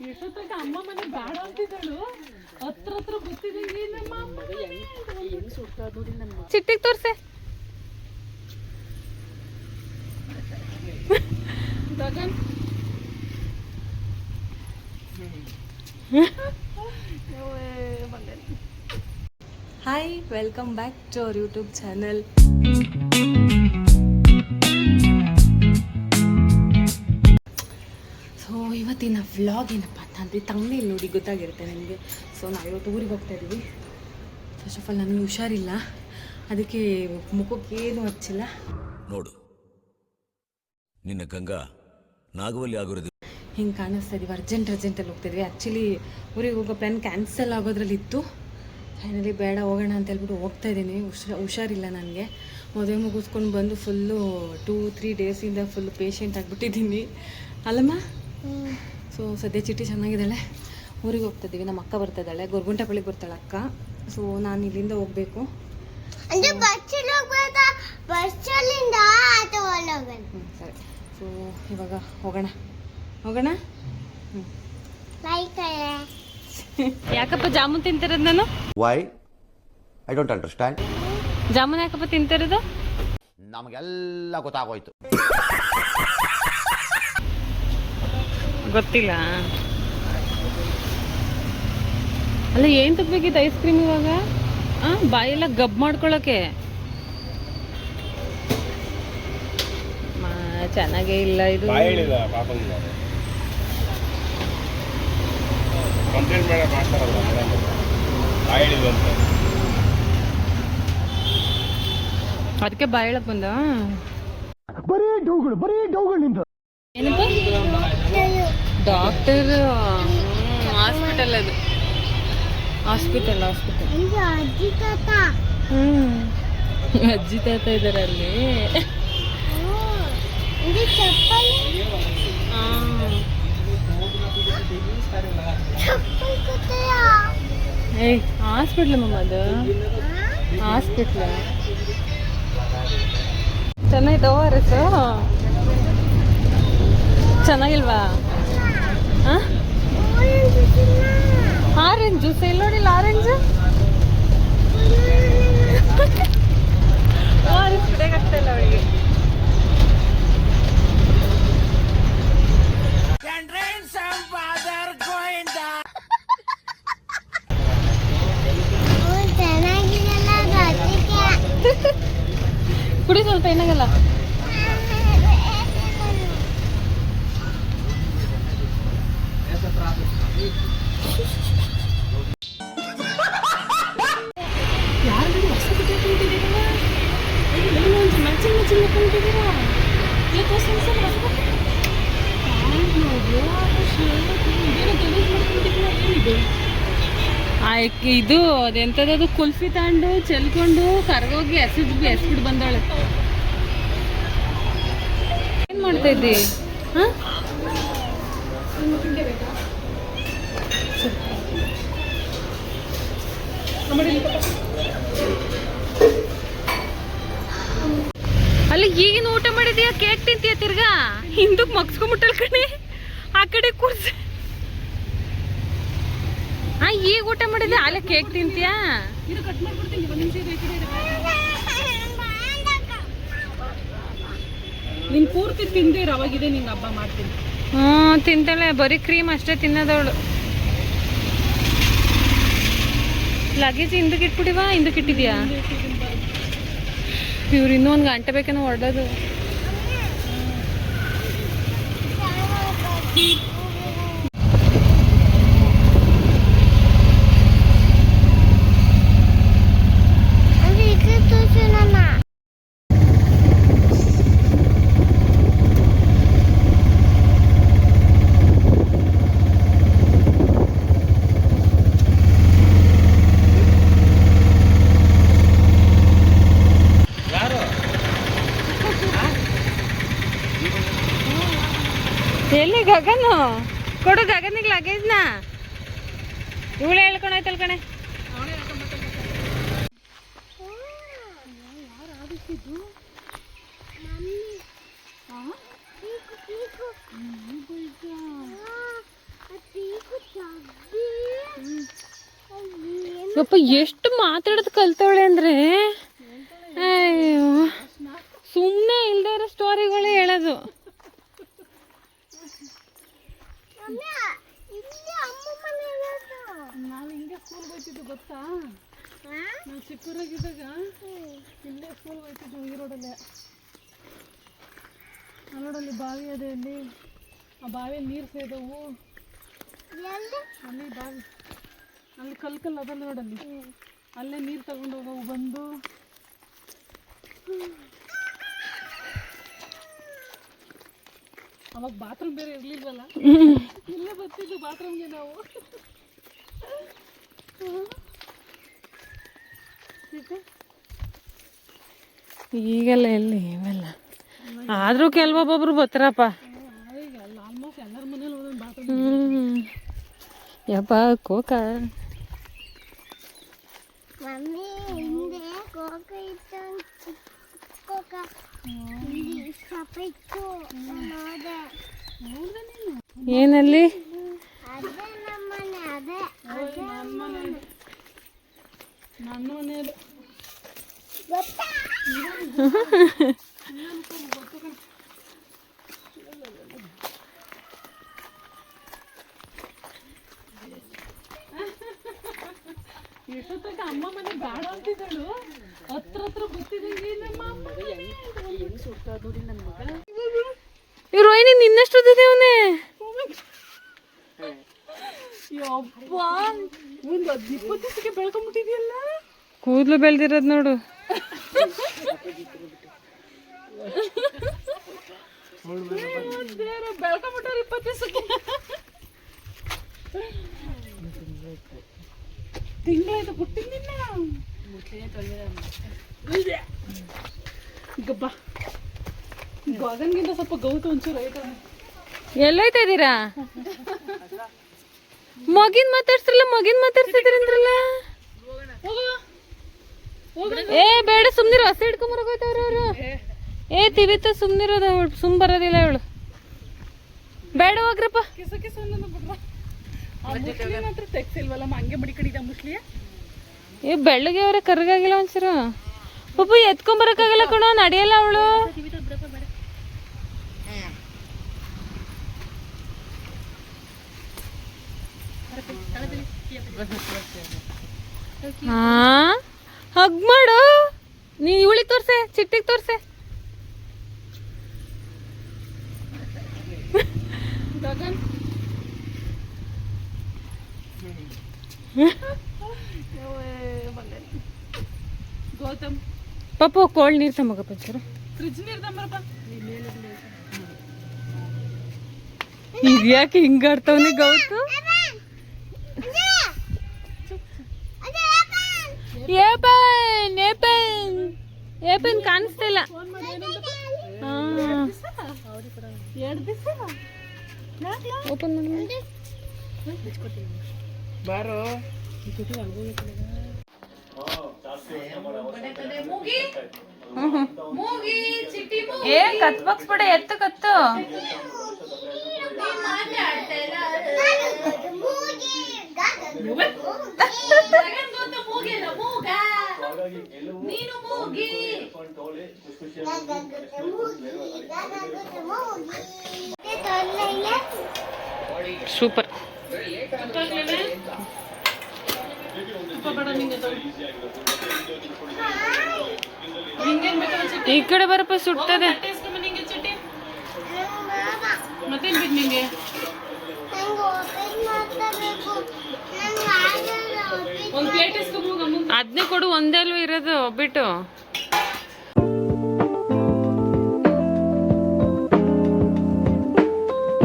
ಎಷ್ಟೊತ್ತಾಗ ಅಮ್ಮ ಮನೆ ಬೇಡ ಅಂತಿದ್ದಳು, ಹತ್ರ ಹತ್ರ ಗೊತ್ತಿದೆ. ಚಿಟ್ಟಿಗೆ ತೋರ್ಸೆ. Hi, welcome back to our YouTube channel. So ಇವತ್ತಿನ ವ್ಲಾಗ್ ಏನಪ್ಪ ಅಂತಂದರೆ ತಮ್ಮನೇಲಿ ನೋಡಿ ಗೊತ್ತಾಗಿರುತ್ತೆ ನನಗೆ. ಸೊ ನಾವಿವತ್ತು ಊರಿಗೆ ಹೋಗ್ತಾ ಇದ್ದೀವಿ. ಫಸ್ಟ್ ಆಫ್ ಆಲ್ ನನಗೆ ಹುಷಾರಿಲ್ಲ, ಅದಕ್ಕೆ ಮುಖಕ್ಕೆ ಏನು ಹಚ್ಚಿಲ್ಲ. ನೋಡು, ನಿನ್ನ ಗಂಗಾ ನಾಗವಲ್ಲಿ ಆಗಿರೋದು ಹಿಂಗೆ ಕಾಣಿಸ್ತಾ ಇದೀವಿ. ಅರ್ಜೆಂಟಲ್ಲಿ ಹೋಗ್ತಾಯಿದ್ವಿ. ಆ್ಯಕ್ಚುಲಿ ಊರಿಗೆ ಹೋಗೋ ಪ್ಲ್ಯಾನ್ ಕ್ಯಾನ್ಸಲ್ ಆಗೋದ್ರಲ್ಲಿತ್ತು. ಫೈನಲಿ ಬೇಡ ಹೋಗೋಣ ಅಂತ ಹೇಳ್ಬಿಟ್ಟು ಹೋಗ್ತಾ ಇದ್ದೀನಿ. ಹುಷಾರಿಲ್ಲ ನನಗೆ. ಮದುವೆ ಮುಗಿಸ್ಕೊಂಡು ಬಂದು ಫುಲ್ಲು 2-3 ಡೇಸಿಂದ ಫುಲ್ಲು ಪೇಷಂಟ್ ಆಗಿಬಿಟ್ಟಿದ್ದೀನಿ ಅಲ್ಲಮ್ಮ. ಸೊ ಸದ್ಯ ಚಿಟ್ಟಿ ಚೆನ್ನಾಗಿದ್ದಾಳೆ. ಊರಿಗೆ ಹೋಗ್ತಾಯಿದ್ದೀವಿ. ನಮ್ಮ ಅಕ್ಕ ಬರ್ತಾಯಿದ್ದಾಳೆ, ಗೊರ್ಗುಂಟೆಪಳ್ಳಿಗೆ ಬರ್ತಾಳೆ ಅಕ್ಕ. ಸೊ ನಾನು ಇಲ್ಲಿಂದ ಹೋಗಬೇಕು. ಸರಿ, ಸೊ ಇವಾಗ ಹೋಗೋಣ. ಯಾಕಪ್ಪ ಜಾಮೂನ್ ತಿಂತಿರೋದು ನಾನು? Why I don't understand. Jamun ಯಾಕಪ್ಪ ತಿಂತಿರೋದು? ನಮಗೆಲ್ಲ ಗೊತ್ತಾಗೋಯ್ತು. ಗೊತ್ತಿಲ್ಲ. ಅಲ್ಲ ಏನು ತಗೋಬೇಕಿತ್ತು ಐಸ್ ಕ್ರೀಮ್ ಇವಾಗ? ಬಾಯೆಲ್ಲ ಗಬ್ ಮಾಡ್ಕೊಳ್ಳೋಕೆ ಚೆನ್ನಾಗೇ ಇಲ್ಲ ಇದು. ಅದಕ್ಕೆ ಬಾಯಳಕ್ ಬಂದ. ಏನಪ್ಪ? Doctor hospital. ಅದು ಹಾಸ್ಪಿಟಲ್. ಅಜ್ಜಿ ತಾತ ಇದಾರೆ ಅಲ್ಲಿ. ಏಯ್ ಹಾಸ್ಪಿಟ್ಲ್ ಮಮ್ಮ, ಅದು ಹಾಸ್ಪಿಟ್ಲ್. ಚೆನ್ನಾಗಿತ್ತು ಓವರಸು? ಚೆನ್ನಾಗಿಲ್ವಾ? ಆರೆಂಜ್ ಜ್ಯೂಸ್ ಎಲ್ಲಿ ನೋಡಿಲ್ಲ. ಆರೆಂಜ್ ಓವರಸ್ ಕುಡಿಯೋಕ್ಕಾಗ್ತಾ ಇಲ್ಲ ಅವಳಿಗೆ. ಕುಡಿ ಸ್ವಲ್ಪ, ಏನಾಗಲ್ಲ. ಇದು ಅದೆಂಥದ್ದು ಕುಲ್ಫಿ ತಗೊಂಡು ಚೆಲ್ಕೊಂಡು ಕರ್ಗೋಗಿ ಎಸ್ಬಿಟ್ಟು ಬಂದವಳೆ. ಏನ್ ಮಾಡ್ತಾ ಇದ್ದಿ? ಅಲ್ಲಿ ಈಗಿನ ಊಟ ಮಾಡಿದೀಯ, ಕೇಕ್ ತಿಂತೀಯ, ತಿರ್ಗಾ ಹಿಂದಕ್ಕೆ ಮಗ್ಸ್ಕೊಂಬಿಟ್ಟಲ್ ಕಣೆ. ಆ ಕಡೆ ಕೂರ್ಸಿ. ಈಗ ಊಟ ಮಾಡಿದ್ದೆ, ಅಲ್ಲೇ ಕೇಕ್ ತಿಂತೀಯಾ? ನೀನ್ ಪೂರ್ತಿ ತಿಂದೆ ರವಾಗಿದೆ, ನಿಂಗೆ ಹಬ್ಬ ಮಾಡ್ತೀನಿ. ತಿಂತಾಳೆ, ಬರೀ ಕ್ರೀಮ್ ಅಷ್ಟೇ ತಿನ್ನೋದವಳು. ಲಗೇಜ್ ಹಿಂದಕ್ಕೆ ಇಟ್ಬಿಡಿವಾ? ಹಿಂದಕ್ಕೆ ಇಟ್ಟಿದ್ಯಾ? ಇವ್ರು ಇನ್ನೂ ಒಂದು ಗಂಟೆ ಬೇಕೇನೋ ಹೊರಡೋದು. ಎಲ್ಲಿ ಗಗನು? ಕೊಡು ಗಗನಿಗೆ ಲಗೇಜ್ನ. ಇವಳೆ ಹೇಳ್ಕೊಂಡಾಯ್ತಲ್ ಕಣೆ. ಯಪ್ಪ ಎಷ್ಟು ಮಾತಾಡೋದು ಕಲ್ತವಳೆ ಅಂದ್ರೆ ಅಯ್ಯೋ ಸುಮ್ಮನೆ ಇಲ್ದೇ ಇರೋ ಸ್ಟೋರಿಗಳೇ ಹೇಳೋದು. ನಾವು ಹಿಂಗೆ ಸ್ಕೂಲ್ಗೆ ಹೋಗ್ತಿದ್ದು ಗೊತ್ತಾ? ನಾವು ಚಿಕ್ಕೂರಾಗಿದ್ದಾಗ ಇಲ್ಲೇ ಸ್ಕೂಲ್ಗೆ ಹೋಗ್ತಿದ್ವು ಈ ರೋಡಲ್ಲೇ. ಆ ರೋಡಲ್ಲಿ ಬಾವಿ ಅದೇ, ಅಲ್ಲಿ ಆ ಬಾವಿಯಲ್ಲಿ ನೀರು ಸೇದವು. ಅಲ್ಲಿ ಬಾವಿ, ಅಲ್ಲಿ ಕಲ್ಲು ಅದಲ್ಲ ರೋಡಲ್ಲಿ, ಅಲ್ಲೇ ನೀರು ತಗೊಂಡು ಹೋಗವು ಬಂದು. ಅವಾಗ ಬಾತ್ರೂಮ್ ಬೇರೆ ಇರ್ಲಿಲ್ವಲ್ಲ, ಇಲ್ಲೇ ಬರ್ತಿದ್ದು ಬಾತ್ರೂಮ್ಗೆ ನಾವು. ಈಗೆಲ್ಲ ಎಲ್ಲಿ ಇವೆಲ್ಲ, ಆದ್ರೂ ಕೆಲವೊಬ್ಬೊಬ್ರು ಬರ್ತಾರಪ್ಪ. ಈಗ ಆಲ್ಮೋಸ್ಟ್ ಎಲ್ಲರ ಮನೇಲಿ ಒಂದೊಂದು ಬಾತ್ರೂಮ್. ಯಪ್ಪ ಕೋಕ ಮಮ್ಮಿ ಹಿಂದೆ ಕೋಕ ಇತ್ತು, ಕೋಕ ಇಲ್ಲಿ ಸಪ ಇತ್ತು, ನೋಡೆ. ಏನಲ್ಲಿ ಅದೇ ನಮ್ಮನೆ, ಅದೇ ನನ್ನ ಮನೆಯದು ಗೊತ್ತಾ? ಎಷ್ಟೊತ್ತಾಗ ಅಮ್ಮ ಮನೆ ಬೇಡ ಅಂತಿದ್ದಳು, ಹತ್ರ ಗೊತ್ತಿದ್ದಂಗೆ ನಮ್ಮ ಅಮ್ಮ ಇವ್ರು ರೋಹಿಣಿ ನಿನ್ನಷ್ಟು ಅವನೇ. ಯಪ್ಪ, ಒಂದು 10-20 ದಿವಸಕ್ಕೆ ಬೆಳ್ಕೊಂಡ್ಬಿಟ್ಟಿದ್ಯಲ್ಲ. ಕೂದಲು ಬೆಳೆದಿರೋದು ನೋಡು. ಬೆಳ್ಕೊಂಡ್ಬಿಟ್ಟವ್ರು 20 ದಿವಸಕ್ಕೆ. ತಿಂಗಳಾಯ್ತು ಬಿಟ್ಟಿದ್ದಿಲ್ಲ. ಈಗ ಬಾ, ಗಗನ್ಗಿಂತ ಸ್ವಲ್ಪ ಗೌತ ಒಂಚೂರು ಐತ. ಎಲ್ಲೋಯ್ತಾ ಇದ್ದೀರಾ? ಮಗಿನ್ ಮಾತಾಡ್ತಿದ್ರಂದ್ರಲ್ಲ. ಏ ಬೇಡ ಸುಮ್ನಿರು, ಹಸಿ ಹಿಡ್ಕೊಂಬರೋಗೋಯ್ತವ್ರ ಅವರು. ಏ ತಿವಿತ ಸುಮ್ನಿರೋದ, ಅವಳು ಸುಮ್ ಬರೋದಿಲ್ಲ ಅವಳು. ಬೇಡ ಹೋಗ್ರಪ್ಪ. ಕಿಸ ಬಿಡ್ರ. ಆ ಮುಸ್ಲಿನ ಹತ್ರ ತೆಗ್ಸಿಲ್ವಲ್ಲಮ್ಮ, ಹಂಗೆ ಮಡಿಕಡಿದ ಮುಸ್ಲಿಯ. ಏ ಬೆಳ್ಳಗೆ ಅವ್ರೆ, ಕರ್ಗಾಗಿಲ್ಲ ಒಂಚೂರು. ಪಾಪ ಎತ್ಕೊಂಬರಕ್ಕಾಗಲ್ಲ ಕಣೋ, ನಡೆಯಲ್ಲ ಅವಳು. ಹಾ ಹಗ್ ಮಾಡು ನೀ, ಇವಳಿಗೆ ತೋರ್ಸೆ, ಚಿಟ್ಟಿಗೆ ತೋರ್ಸೆ. ಗಗನ್ ಗೌತಮ್ ಪಾಪು ಕೋಲ್ಡ್ ನೀರು ತಮಗಪ್ಪ ಸರ್. ಫ್ರಿಜ್ ನೀರು ತಂಬರಪ್ಪ. ಇದ್ಯಾಕೆ ಹಿಂಗಾಡ್ತವನಿ ಗೌತು? ಏಪನ್ ಕಾಣಿಸ್ತಿಲ್ಲ. ಓಪನ್ ಮಾಡಿ ಬಾರೋ. ಏ ಕತ್ ಬಗ್ಸ್ಬಿಡ, ಎತ್ತು ಕತ್ತು. ಸೂಪರ್. ಈ ಕಡೆ ಬರಪ್ಪ, ಸುಡ್ತದೆ. ಮತ್ತೇನ್ ಬೇಕು ನಿಂಗೆ? ಒಂದು ಪ್ಲೇಟ್ ಇಸ್ಕೊಬೋದು. ಅದನ್ನೇ ಕೊಡು, ಒಂದೇ ಅಲ್ವ ಇರೋದು ಒಬ್ಬಿಟ್ಟು.